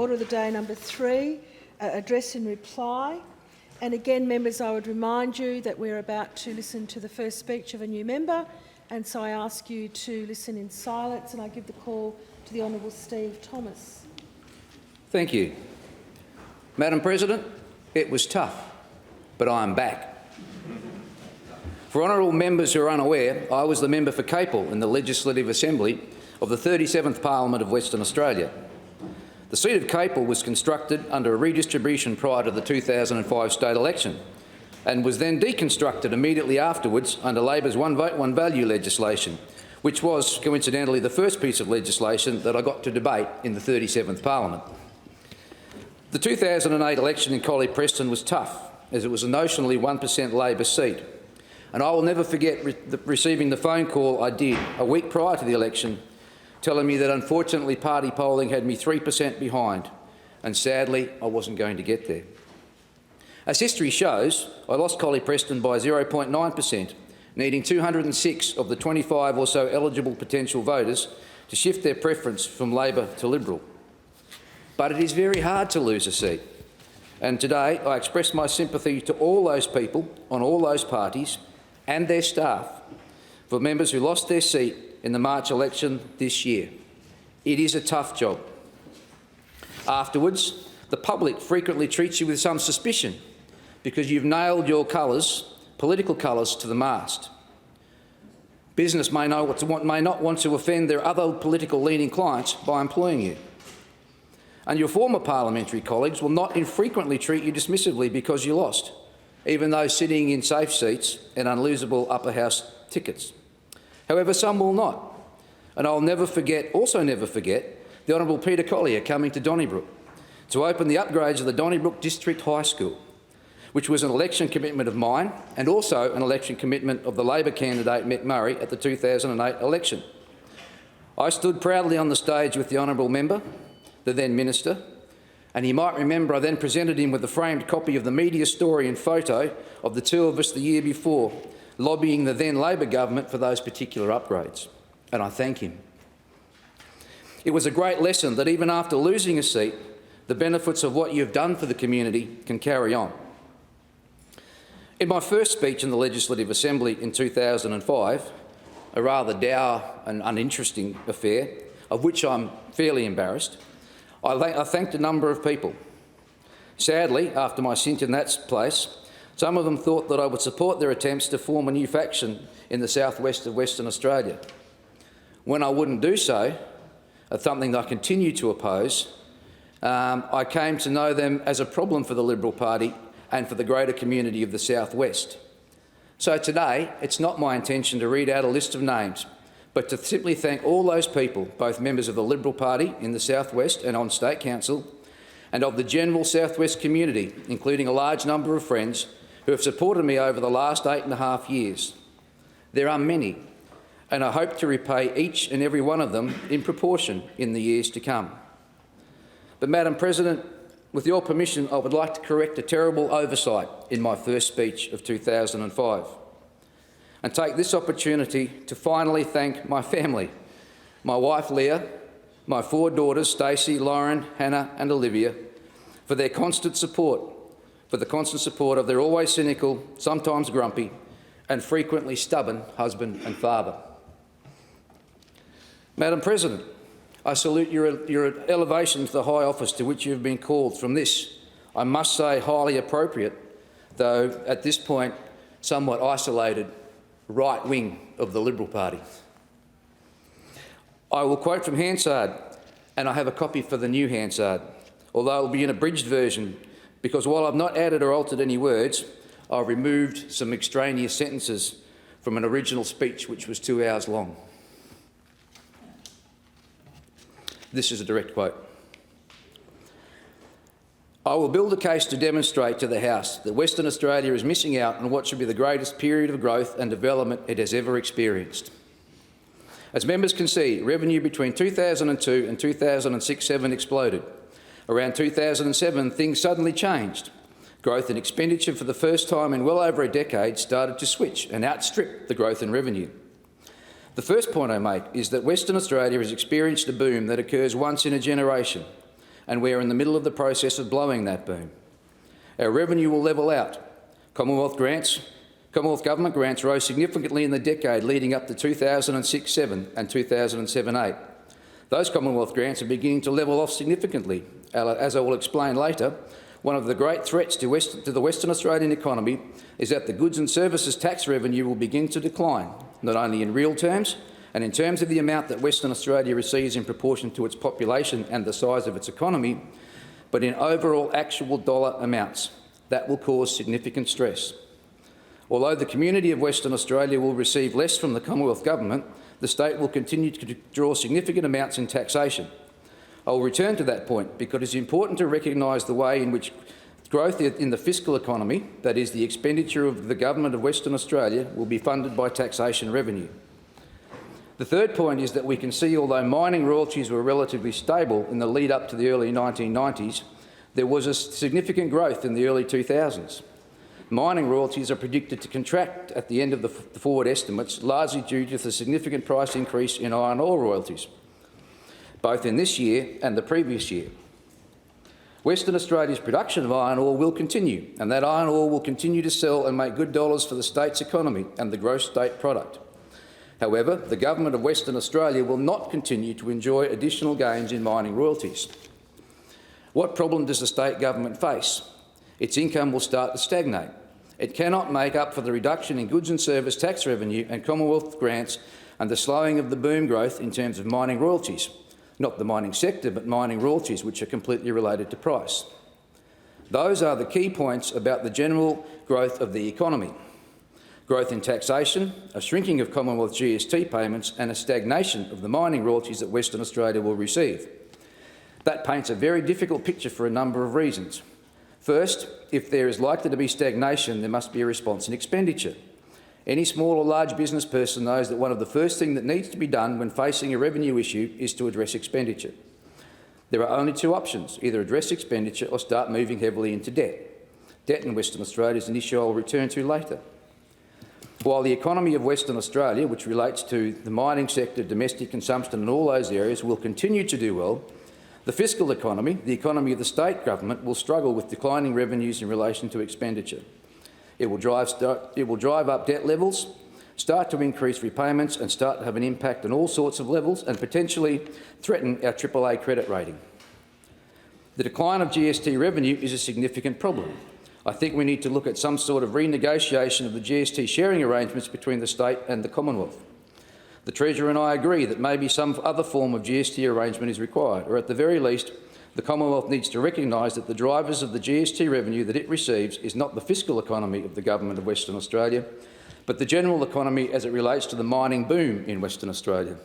Order of the day number 3, address and reply. And again, members, I would remind you that we're about to listen to the first speech of a new member, and so I ask you to listen in silence, and I give the call to the Honourable Steve Thomas. Thank you. Madam President, it was tough, but I am back. For honourable members who are unaware, I was the member for Capel in the Legislative Assembly of the 37th Parliament of Western Australia. The seat of Capel was constructed under a redistribution prior to the 2005 state election and was then deconstructed immediately afterwards under Labor's One Vote, One Value legislation, which was, coincidentally, the first piece of legislation that I got to debate in the 37th Parliament. The 2008 election in Collie Preston was tough, as it was a notionally 1% Labor seat. And I will never forget receiving the phone call I did a week prior to the election, telling me that unfortunately party polling had me 3% behind, and sadly I wasn't going to get there. As history shows, I lost Collie Preston by 0.9%, needing 206 of the 25 or so eligible potential voters to shift their preference from Labor to Liberal. But it is very hard to lose a seat, and today I express my sympathy to all those people on all those parties and their staff for members who lost their seat in the March election this year. It is a tough job. Afterwards, the public frequently treats you with some suspicion because you've nailed your colours, political colours, to the mast. Business may not want to offend their other political leaning clients by employing you. And your former parliamentary colleagues will not infrequently treat you dismissively because you lost, even though sitting in safe seats and unlosable upper house tickets. However, some will not. And I'll also never forget, the Honourable Peter Collier coming to Donnybrook to open the upgrades of the Donnybrook District High School, which was an election commitment of mine and also an election commitment of the Labor candidate Mick Murray at the 2008 election. I stood proudly on the stage with the Honourable Member, the then Minister, and he might remember I then presented him with a framed copy of the media story and photo of the two of us the year before, lobbying the then Labor government for those particular upgrades, and I thank him. It was a great lesson that even after losing a seat, the benefits of what you've done for the community can carry on. In my first speech in the Legislative Assembly in 2005, a rather dour and uninteresting affair, of which I'm fairly embarrassed, I thanked a number of people. Sadly, after my stint in that place, some of them thought that I would support their attempts to form a new faction in the southwest of Western Australia. When I wouldn't do so, something that I continue to oppose, I came to know them as a problem for the Liberal Party and for the greater community of the southwest. So today, it's not my intention to read out a list of names, but to simply thank all those people, both members of the Liberal Party in the southwest and on State Council, and of the general southwest community, including a large number of friends who have supported me over the last 8.5 years. There are many, and I hope to repay each and every one of them in proportion in the years to come. But, Madam President, with your permission, I would like to correct a terrible oversight in my first speech of 2005 and take this opportunity to finally thank my family, my wife Leah, my 4 daughters Stacey, Lauren, Hannah and Olivia, for their constant support, of their always cynical, sometimes grumpy and frequently stubborn husband and father. Madam President, I salute your elevation to the high office to which you have been called from this, I must say, highly appropriate, though at this point somewhat isolated, right wing of the Liberal Party. I will quote from Hansard, and I have a copy for the new Hansard, although it will be an abridged version, because while I've not added or altered any words, I've removed some extraneous sentences from an original speech which was 2 hours long. This is a direct quote. I will build a case to demonstrate to the House that Western Australia is missing out on what should be the greatest period of growth and development it has ever experienced. As members can see, revenue between 2002 and 2006-07 exploded. Around 2007, things suddenly changed. Growth in expenditure for the first time in well over a decade started to switch and outstrip the growth in revenue. The first point I make is that Western Australia has experienced a boom that occurs once in a generation, and we are in the middle of the process of blowing that boom. Our revenue will level out. Commonwealth government grants rose significantly in the decade leading up to 2006-7 and 2007-8. Those Commonwealth grants are beginning to level off significantly. As I will explain later, one of the great threats to the Western Australian economy is that the goods and services tax revenue will begin to decline, not only in real terms and in terms of the amount that Western Australia receives in proportion to its population and the size of its economy, but in overall actual dollar amounts. That will cause significant stress. Although the community of Western Australia will receive less from the Commonwealth Government, the state will continue to draw significant amounts in taxation. I will return to that point because it's important to recognise the way in which growth in the fiscal economy, that is, the expenditure of the Government of Western Australia, will be funded by taxation revenue. The third point is that we can see, although mining royalties were relatively stable in the lead up to the early 1990s, there was a significant growth in the early 2000s. Mining royalties are predicted to contract at the end of the forward estimates, largely due to the significant price increase in iron ore royalties, both in this year and the previous year. Western Australia's production of iron ore will continue, and that iron ore will continue to sell and make good dollars for the state's economy and the gross state product. However, the Government of Western Australia will not continue to enjoy additional gains in mining royalties. What problem does the state government face? Its income will start to stagnate. It cannot make up for the reduction in goods and service tax revenue and Commonwealth grants and the slowing of the boom growth in terms of mining royalties. Not the mining sector, but mining royalties, which are completely related to price. Those are the key points about the general growth of the economy. Growth in taxation, a shrinking of Commonwealth GST payments and a stagnation of the mining royalties that Western Australia will receive. That paints a very difficult picture for a number of reasons. First, if there is likely to be stagnation, there must be a response in expenditure. Any small or large business person knows that one of the first things that needs to be done when facing a revenue issue is to address expenditure. There are only two options, either address expenditure or start moving heavily into debt. Debt in Western Australia is an issue I will return to later. While the economy of Western Australia, which relates to the mining sector, domestic consumption and all those areas, will continue to do well, the fiscal economy, the economy of the state government, will struggle with declining revenues in relation to expenditure. It will drive up debt levels, start to increase repayments and start to have an impact on all sorts of levels and potentially threaten our AAA credit rating. The decline of GST revenue is a significant problem. I think we need to look at some sort of renegotiation of the GST sharing arrangements between the state and the Commonwealth. The Treasurer and I agree that maybe some other form of GST arrangement is required, or at the very least, the Commonwealth needs to recognise that the drivers of the GST revenue that it receives is not the fiscal economy of the Government of Western Australia, but the general economy as it relates to the mining boom in Western Australia.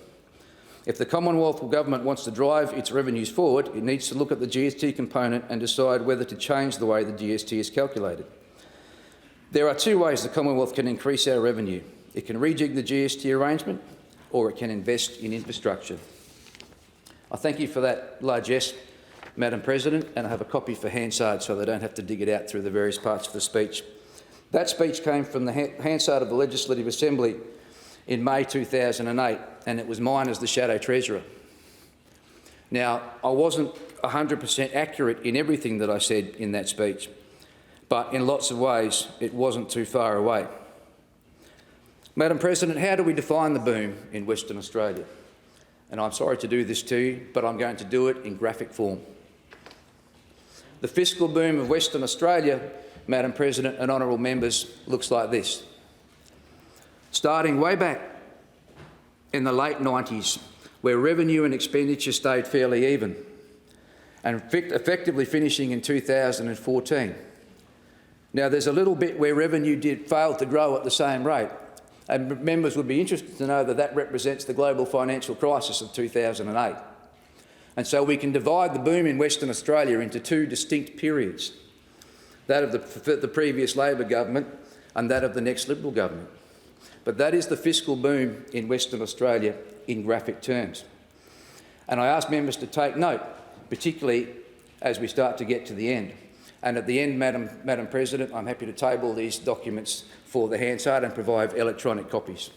If the Commonwealth Government wants to drive its revenues forward, it needs to look at the GST component and decide whether to change the way the GST is calculated. There are two ways the Commonwealth can increase our revenue. It can rejig the GST arrangement, or it can invest in infrastructure. I thank you for that largesse, Madam President, and I have a copy for Hansard so they don't have to dig it out through the various parts of the speech. That speech came from the Hansard of the Legislative Assembly in May 2008, and it was mine as the Shadow Treasurer. Now, I wasn't 100% accurate in everything that I said in that speech, but in lots of ways it wasn't too far away. Madam President, how do we define the boom in Western Australia? And I'm sorry to do this to you, but I'm going to do it in graphic form. The fiscal boom of Western Australia, Madam President and honourable members, looks like this. Starting way back in the late 90s, where revenue and expenditure stayed fairly even, and effectively finishing in 2014. Now, there's a little bit where revenue fail to grow at the same rate, and members would be interested to know that that represents the global financial crisis of 2008. And so we can divide the boom in Western Australia into two distinct periods, that of the previous Labor government and that of the next Liberal government. But that is the fiscal boom in Western Australia in graphic terms. And I ask members to take note, particularly as we start to get to the end. And at the end, Madam President, I'm happy to table these documents for the Hansard and provide electronic copies.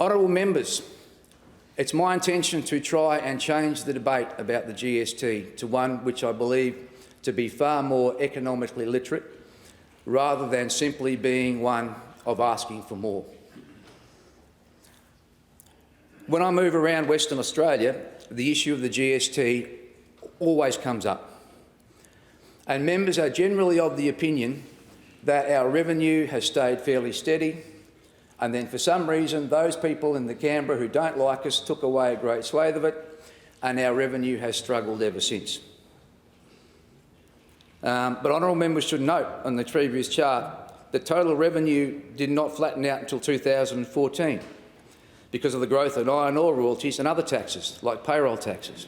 Honourable members, it's my intention to try and change the debate about the GST to one which I believe to be far more economically literate, rather than simply being one of asking for more. When I move around Western Australia, the issue of the GST always comes up, and members are generally of the opinion that our revenue has stayed fairly steady, and then for some reason those people in the Canberra who don't like us took away a great swathe of it, and our revenue has struggled ever since. But honourable members should note on the previous chart that total revenue did not flatten out until 2014 because of the growth in iron ore royalties and other taxes, like payroll taxes.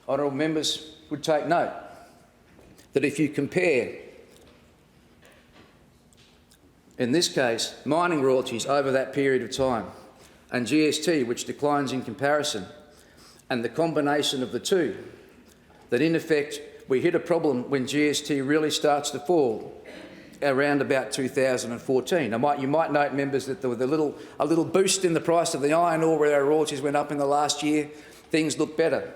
Honourable members would take note that if you compare, in this case, mining royalties over that period of time and GST, which declines in comparison, and the combination of the two, that in effect we hit a problem when GST really starts to fall around about 2014. You might note, members, that there was a little boost in the price of the iron ore where our royalties went up in the last year. Things look better.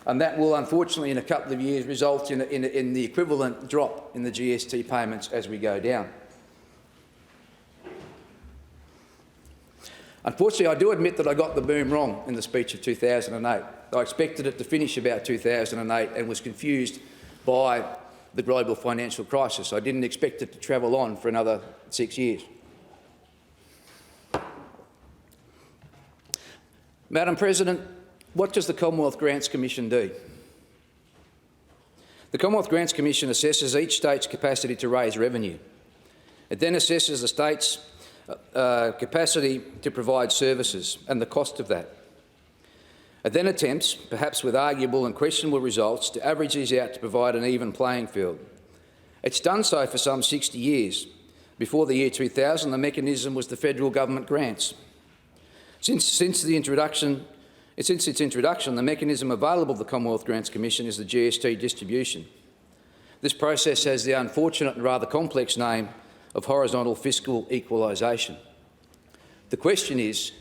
And that will, unfortunately, in a couple of years result in the equivalent drop in the GST payments as we go down. Unfortunately, I do admit that I got the boom wrong in the speech of 2008. I expected it to finish about 2008 and was confused by the global financial crisis. I didn't expect it to travel on for another 6 years. Madam President, what does the Commonwealth Grants Commission do? The Commonwealth Grants Commission assesses each state's capacity to raise revenue. It then assesses the state's capacity to provide services and the cost of that. It then attempts, perhaps with arguable and questionable results, to average these out to provide an even playing field. It's done so for some 60 years. Before the year 2000, the mechanism was the federal government grants. Since its introduction, the mechanism available to the Commonwealth Grants Commission is the GST distribution. This process has the unfortunate and rather complex name of horizontal fiscal equalisation. The question is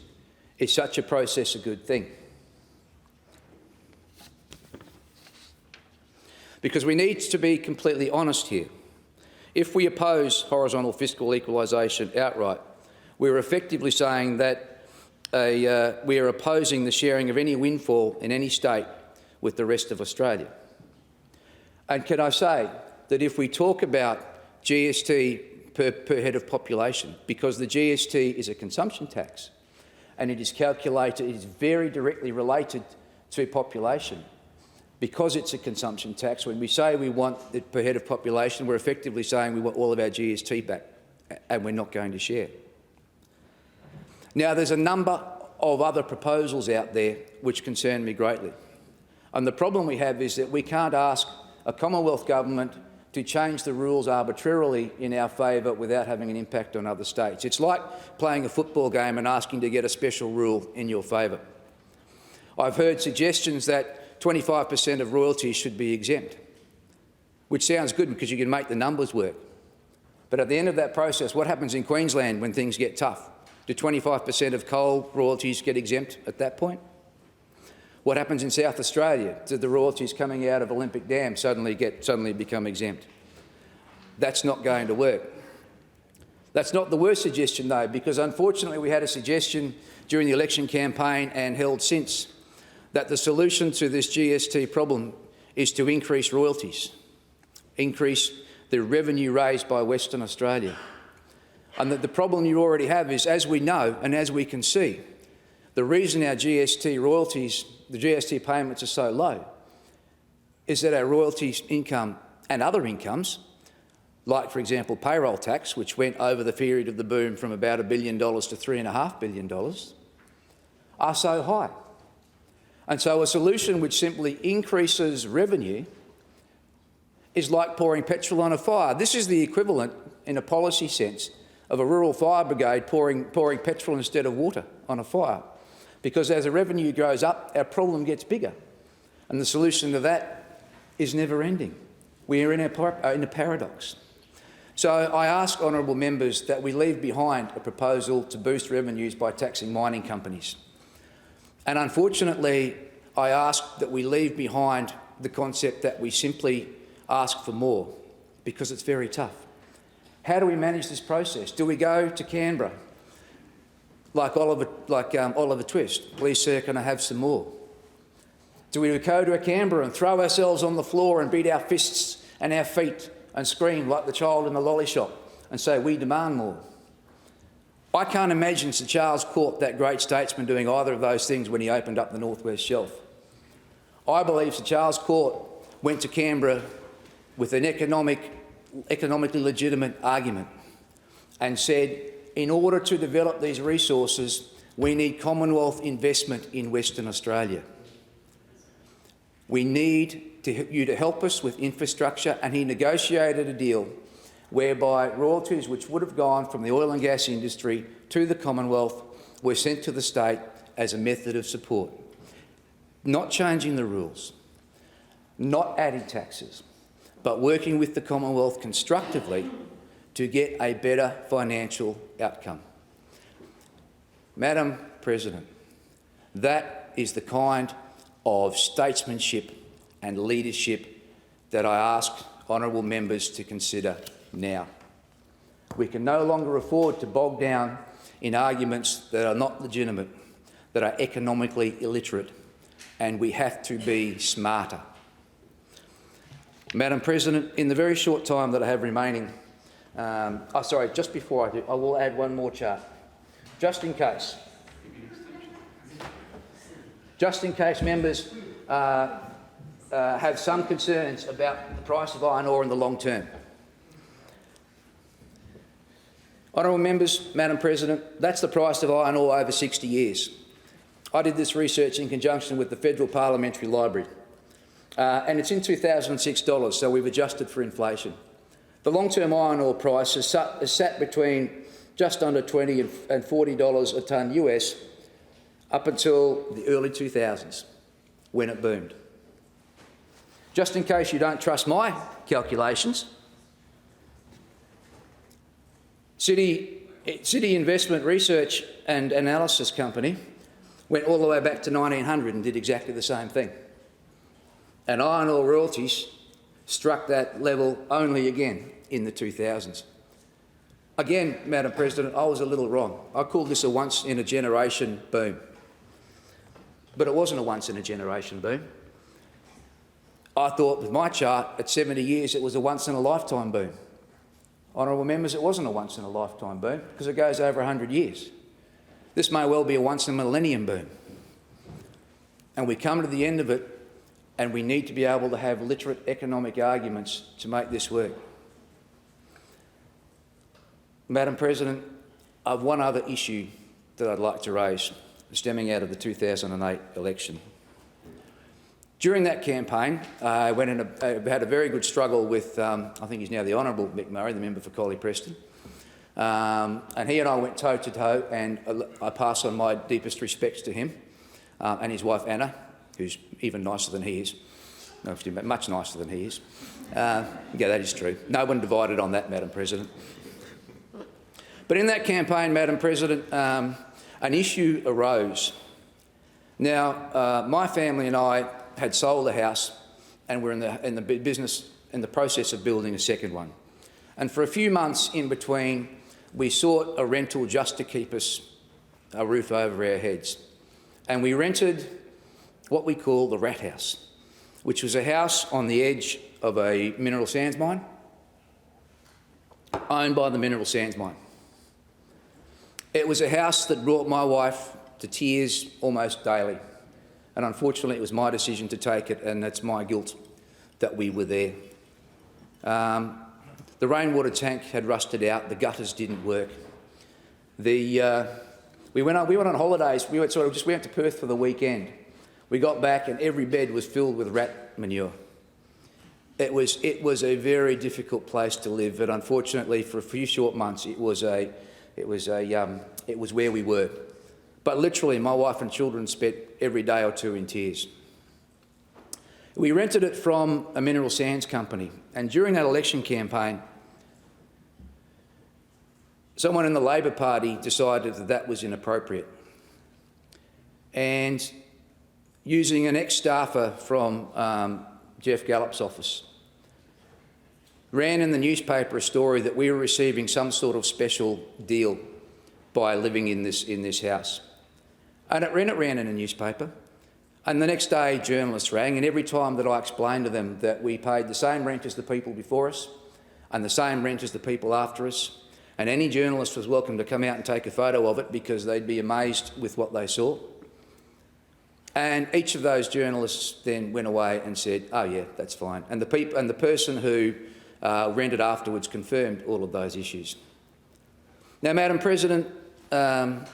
such a process a good thing? Because we need to be completely honest here. If we oppose horizontal fiscal equalisation outright, we're effectively saying that we are opposing the sharing of any windfall in any state with the rest of Australia. And can I say that if we talk about GST per head of population, because the GST is a consumption tax and it is calculated, it is very directly related to population. Because it's a consumption tax, when we say we want it per head of population, we're effectively saying we want all of our GST back, and we're not going to share. Now, there's a number of other proposals out there which concern me greatly. And the problem we have is that we can't ask a Commonwealth government to change the rules arbitrarily in our favour without having an impact on other states. It's like playing a football game and asking to get a special rule in your favour. I've heard suggestions that 25% of royalties should be exempt, which sounds good because you can make the numbers work. But at the end of that process, what happens in Queensland when things get tough? Do 25% of coal royalties get exempt at that point? What happens in South Australia? Do the royalties coming out of Olympic Dam suddenly become exempt? That's not going to work. That's not the worst suggestion, though, because unfortunately we had a suggestion during the election campaign and held since that the solution to this GST problem is to increase royalties, increase the revenue raised by Western Australia. And that the problem you already have is, as we know and as we can see, the reason our GST royalties, the GST payments are so low is that our royalties income and other incomes, like, for example, payroll tax, which went over the period of the boom from about $1 billion to $3.5 billion, are so high. And so a solution which simply increases revenue is like pouring petrol on a fire. This is the equivalent, in a policy sense, of a rural fire brigade pouring petrol instead of water on a fire. Because as the revenue goes up, our problem gets bigger. And the solution to that is never ending. We are in a paradox. So I ask honourable members that we leave behind a proposal to boost revenues by taxing mining companies. And unfortunately, I ask that we leave behind the concept that we simply ask for more, because it's very tough. How do we manage this process? Do we go to Canberra like Oliver Twist? Please, sir, can I have some more? Do we go to Canberra and throw ourselves on the floor and beat our fists and our feet and scream like the child in the lolly shop and say, we demand more? I can't imagine Sir Charles Court, that great statesman, doing either of those things when he opened up the North West Shelf. I believe Sir Charles Court went to Canberra with an economically legitimate argument and said, in order to develop these resources, we need Commonwealth investment in Western Australia. We need you to help us with infrastructure, and he negotiated a deal whereby royalties which would have gone from the oil and gas industry to the Commonwealth were sent to the state as a method of support. Not changing the rules, not adding taxes, but working with the Commonwealth constructively to get a better financial outcome. Madam President, that is the kind of statesmanship and leadership that I ask honourable members to consider now. We can no longer afford to bog down in arguments that are not legitimate, that are economically illiterate, and we have to be smarter. Madam President, in the very short time that I have remaining, just before I do, I will add one more chart, just in case. Just in case members have some concerns about the price of iron ore in the long term. Honourable members, Madam President, that's the price of iron ore over 60 years. I did this research in conjunction with the Federal Parliamentary Library, and it's in $2006, so we've adjusted for inflation. The long-term iron ore price has sat between just under $20 and $40 a tonne US up until the early 2000s, when it boomed. Just in case you don't trust my calculations, City Investment Research and Analysis Company went all the way back to 1900 and did exactly the same thing. And iron ore royalties struck that level only again in the 2000s. Again, Madam President, I was a little wrong. I called this a once-in-a-generation boom. But it wasn't a once-in-a-generation boom. I thought with my chart at 70 years it was a once-in-a-lifetime boom. Honourable members, it wasn't a once-in-a-lifetime boom because it goes over 100 years. This may well be a once-in-a-millennium boom. And we come to the end of it and we need to be able to have literate economic arguments to make this work. Madam President, I have one other issue that I'd like to raise, stemming out of the 2008 election. During that campaign, I had a very good struggle with, I think he's now the Honourable Mick Murray, the member for Collie-Preston. And he and I went toe-to-toe, and I pass on my deepest respects to him and his wife Anna, who's even nicer than he is. No, much nicer than he is. Yeah, that is true. No one divided on that, Madam President. But in that campaign, Madam President, an issue arose. Now, my family and I had sold a house and we're in the process of building a second one. And for a few months in between, we sought a rental just to keep us a roof over our heads. And we rented what we call the Rat House, which was a house on the edge of a mineral sands mine, owned by the mineral sands mine. It was a house that brought my wife to tears almost daily. And unfortunately, it was my decision to take it, and it's my guilt that we were there. The rainwater tank had rusted out. The gutters didn't work. We went on holidays. We went to Perth for the weekend. We got back, and every bed was filled with rat manure. It was a very difficult place to live, but unfortunately, for a few short months, it was where we were. But literally, my wife and children spent every day or two in tears. We rented it from a mineral sands company, and during that election campaign, someone in the Labor Party decided that that was inappropriate, and using an ex-staffer from Jeff Gallop's office, ran in the newspaper a story that we were receiving some sort of special deal by living in this house. And it ran in a newspaper. And the next day, journalists rang, and every time that I explained to them that we paid the same rent as the people before us and the same rent as the people after us, and any journalist was welcome to come out and take a photo of it because they'd be amazed with what they saw. And each of those journalists then went away and said, "Oh yeah, that's fine." And the person who rented afterwards confirmed all of those issues. Now, Madam President, I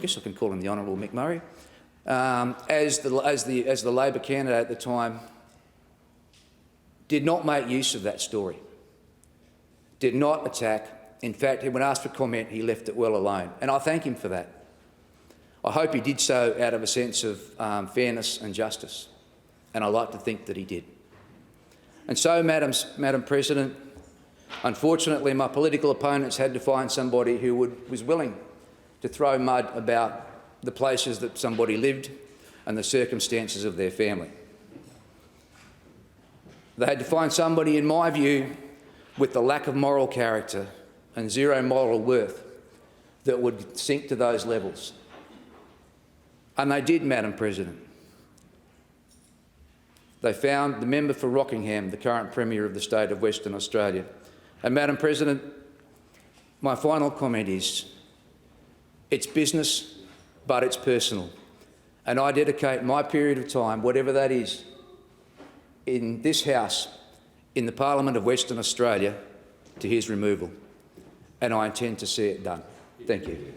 guess I can call him the Honourable Mick Murray, as the Labor candidate at the time, did not make use of that story, did not attack. In fact, when asked for comment, he left it well alone, and I thank him for that. I hope he did so out of a sense of fairness and justice, and I like to think that he did. And so, Madam President, unfortunately my political opponents had to find somebody who was willing to throw mud about the places that somebody lived and the circumstances of their family. They had to find somebody, in my view, with the lack of moral character and zero moral worth that would sink to those levels. And they did, Madam President. They found the member for Rockingham, the current Premier of the state of Western Australia. And Madam President, my final comment is, it's business, but it's personal. And I dedicate my period of time, whatever that is, in this House, in the Parliament of Western Australia, to his removal. And I intend to see it done. Thank you.